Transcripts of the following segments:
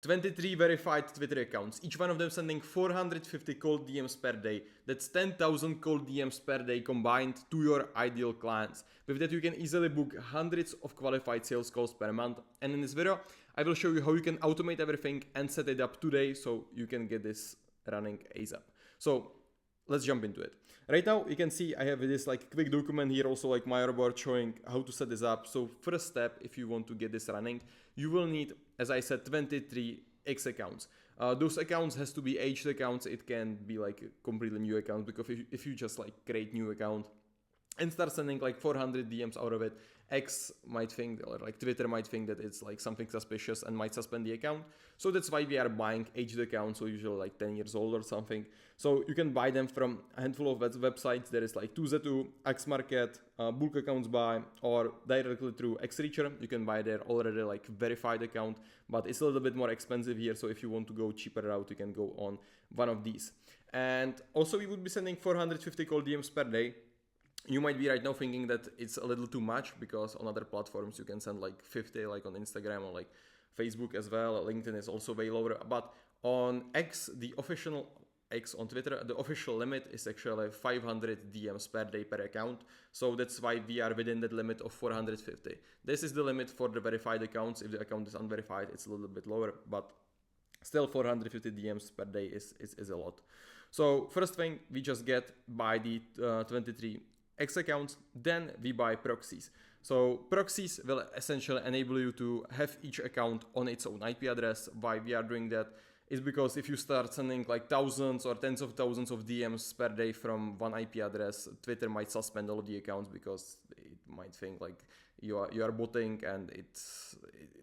23 verified Twitter accounts, each one of them sending 450 cold DMs per day. That's 10,000 cold DMs per day combined to your ideal clients. With that, you can easily book hundreds of qualified sales calls per month. And in this video, I will show you how you can automate everything and set it up today so you can get this running ASAP. So let's jump into it. Right now, you can see I have this like quick document here, also like my report showing how to set this up. So first step, if you want to get this running, you will need, as I said, 23 X accounts. Those accounts has to be aged accounts. It can be like a completely new account, because if you just like create new account and start sending like 400 DMs out of it, X might think, or like Twitter might think that it's like something suspicious and might suspend the account. So that's why we are buying aged accounts, so usually like 10 years old or something. So you can buy them from a handful of websites. There is like 2Z2, Xmarket, bulk accounts buy, or directly through Xreacher. You can buy their already like verified account, but it's a little bit more expensive here. So if you want to go cheaper route, you can go on one of these. And also we would be sending 450 cold DMs per day. You might be right now thinking that it's a little too much, because on other platforms you can send like 50, like on Instagram or like Facebook as well. LinkedIn is also way lower. But on X, the official X on Twitter, the official limit is actually 500 DMs per day per account. So that's why we are within that limit of 450. This is the limit for the verified accounts. If the account is unverified, it's a little bit lower, but still 450 DMs per day is a lot. So first thing we just get by the 23 X accounts, then we buy proxies. So proxies will essentially enable you to have each account on its own IP address. Why we are doing that is because if you start sending like thousands or tens of thousands of DMs per day from one IP address, Twitter might suspend all of the accounts, because it might think like you are botting, and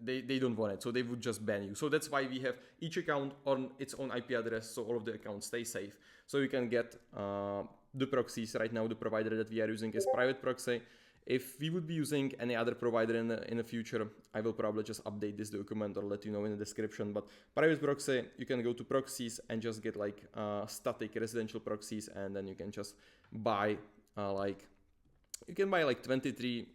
they don't want it, so they would just ban you. So that's why we have each account on its own IP address, so all of the accounts stay safe. So you can get the proxies. Right now the provider that we are using is Private Proxy. If we would be using any other provider in the future, I will probably just update this document or let you know in the description. But Private Proxy, you can go to proxies and just get like static residential proxies, and then you can just buy you can buy like 23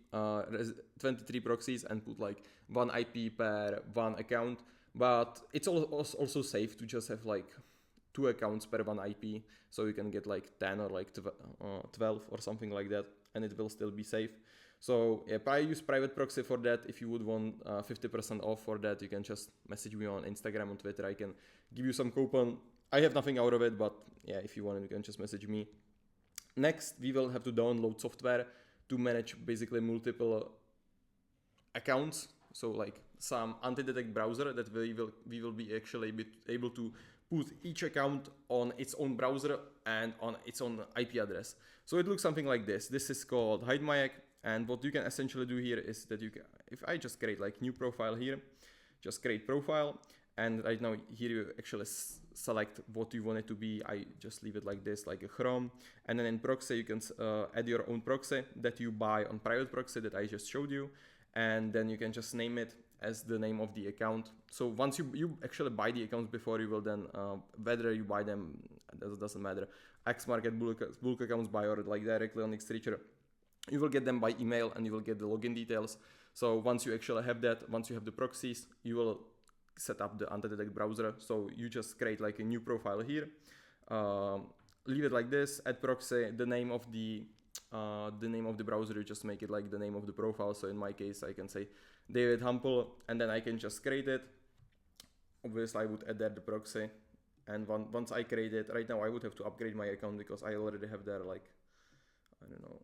proxies and put like one IP per one account. But it's also safe to just have like 2 accounts per one IP, so you can get like 10 or like 12 or something like that, and it will still be safe. So yeah, I use Private Proxy for that. If you would want 50% off for that, you can just message me on Instagram, on Twitter. I can give you some coupon. I have nothing out of it, but yeah, if you want, you can just message me. Next, we will have to download software to manage basically multiple accounts. So like some anti-detect browser that we will be actually able to put each account on its own browser and on its own IP address. So it looks something like this. This is called HideMyAC, and what you can essentially do here is that you can, if I just create like new profile here, just create profile, and right now here you actually select what you want it to be. I just leave it like this, like a Chrome, and then in proxy you can add your own proxy that you buy on Private Proxy that I just showed you, and then you can just name it as the name of the account. So once you actually buy the accounts before, you will then whether you buy them, it doesn't matter, Xmarket, bulk accounts buy, or like directly on Xreacher, you will get them by email and you will get the login details. So once you actually have that, once you have the proxies, you will set up the anti-detect browser. So you just create like a new profile here, leave it like this, add proxy, the name of the browser, you just make it like the name of the profile. So in my case, I can say David Hampel, and then I can just create it. Obviously I would add there the proxy, and once I create it, right now I would have to upgrade my account because I already have there like, I don't know,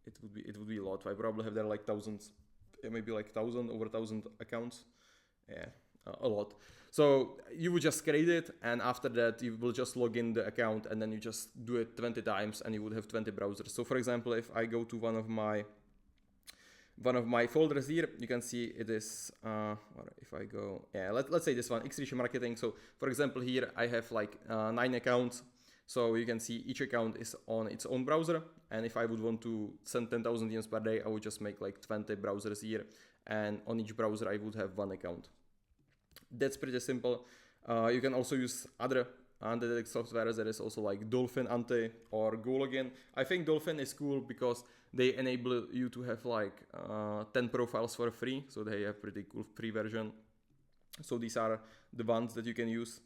it would be a lot. I probably have there like thousands, maybe like over 1,000 accounts. Yeah, a lot. So you would just create it, and after that you will just log in the account, and then you just do it 20 times and you would have 20 browsers. So for example, if I go to one of my folders here, you can see it is, if I go, yeah, let's say this one, Xreacher Marketing. So for example, here I have like 9 accounts. So you can see each account is on its own browser, and if I would want to send 10,000 DMs per day, I would just make like 20 browsers here, and on each browser I would have one account. That's pretty simple. You can also use other anti-detect software. There is also like Dolphin Anti or GoLogin. I think Dolphin is cool because they enable you to have like 10 profiles for free, so they have pretty cool free version. So these are the ones that you can use.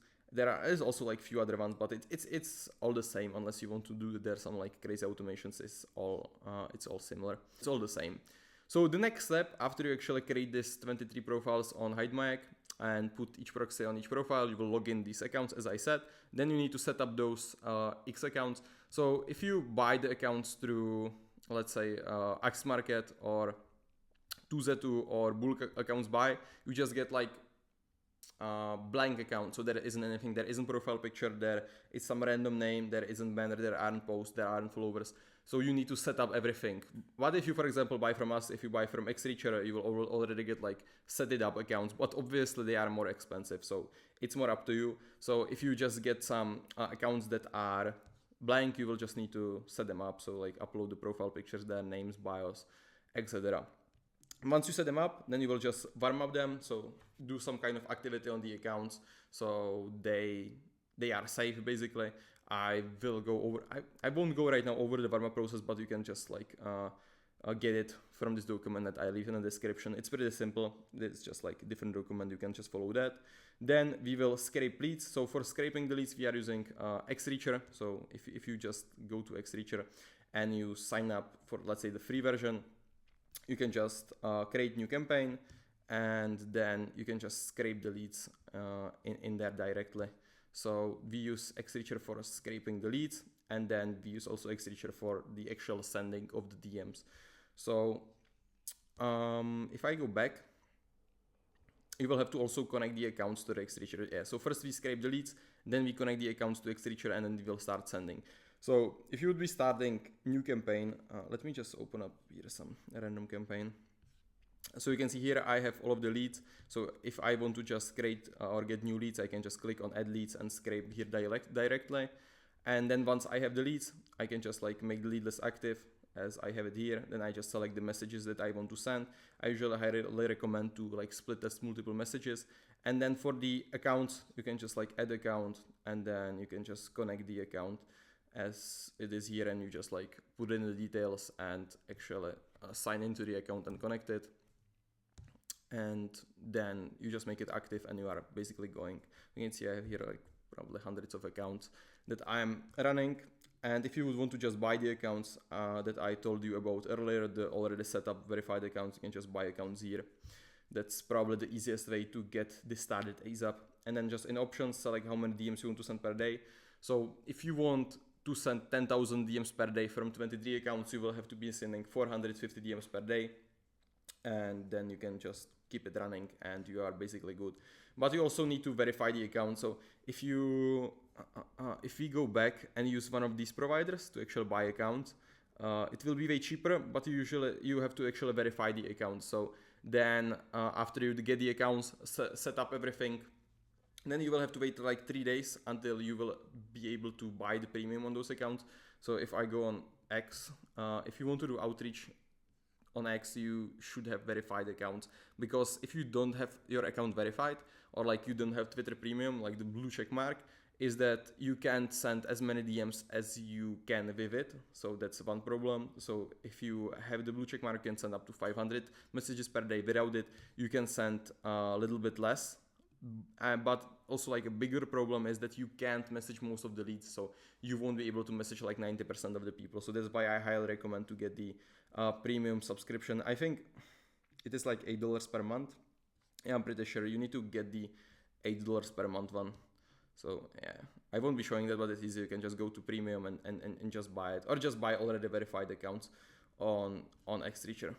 Is also like few other ones, but it's all the same unless you want to do there some like crazy automations. It's all similar. It's all the same. So the next step after you actually create this 23 profiles on HideMayak and put each proxy on each profile, you will log in these accounts as I said. Then you need to set up those X accounts. So if you buy the accounts through, let's say, Axe Market or 2Z2 or bulk accounts buy, you just get like blank account, so there isn't anything, there isn't profile picture, there is some random name, there isn't banner, there aren't posts, there aren't followers, so you need to set up everything. What if you, for example, buy from us, if you buy from Xreacher, you will already get like set it up accounts, but obviously they are more expensive, so it's more up to you. So if you just get some accounts that are blank, you will just need to set them up, so like upload the profile pictures, their names, bios, etc. Once you set them up, then you will just warm up them, so do some kind of activity on the accounts so they are safe basically. I will go over, I won't go right now over the warm up process, but you can just like get it from this document that I leave in the description. It's pretty simple, it's just like a different document, you can just follow that. Then we will scrape leads. So for scraping the leads we are using Xreacher. So if you just go to Xreacher and you sign up for, let's say, the free version, you can just create new campaign and then you can just scrape the leads in there directly. So we use Xreacher for scraping the leads, and then we use also Xreacher for the actual sending of the DMs. So if I go back, you will have to also connect the accounts to the Xreacher. Yeah, so first we scrape the leads, then we connect the accounts to Xreacher, and then we will start sending. So if you would be starting new campaign, let me just open up here some random campaign. So you can see here I have all of the leads. So if I want to just create or get new leads, I can just click on add leads and scrape here directly. And then once I have the leads, I can just like make the lead list active as I have it here. Then I just select the messages that I want to send. I usually highly recommend to like split test multiple messages. And then for the accounts, you can just like add account, and then you can just connect the account as it is here, and you just like put in the details and actually sign into the account and connect it, and then you just make it active and you are basically going. You can see I have here like probably hundreds of accounts that I am running. And if you would want to just buy the accounts that I told you about earlier, the already set up verified accounts, you can just buy accounts here. That's probably the easiest way to get this started ASAP. And then just in options, select how many DMs you want to send per day. So if you want to send 10,000 DMs per day from 23 accounts, you will have to be sending 450 DMs per day, and then you can just keep it running and you are basically good. But you also need to verify the account. So if you if we go back and use one of these providers to actually buy accounts, it will be way cheaper, but you have to actually verify the account. So then after you get the accounts, set up everything, then you will have to wait like 3 days until you will be able to buy the premium on those accounts. So if I go on X, if you want to do outreach on X, you should have verified accounts, because if you don't have your account verified, or like you don't have Twitter Premium, like the blue check mark, is that you can't send as many DMs as you can with it. So that's one problem. So if you have the blue check mark, you can send up to 500 messages per day. Without it, you can send a little bit less. But also like a bigger problem is that you can't message most of the leads, so you won't be able to message like 90% of the people. So that's why I highly recommend to get the premium subscription. I think it is like $8 per month. Yeah, I'm pretty sure you need to get the $8 per month one. So yeah, I won't be showing that, but it's easy. You can just go to premium and just buy it, or just buy already verified accounts on Xreacher.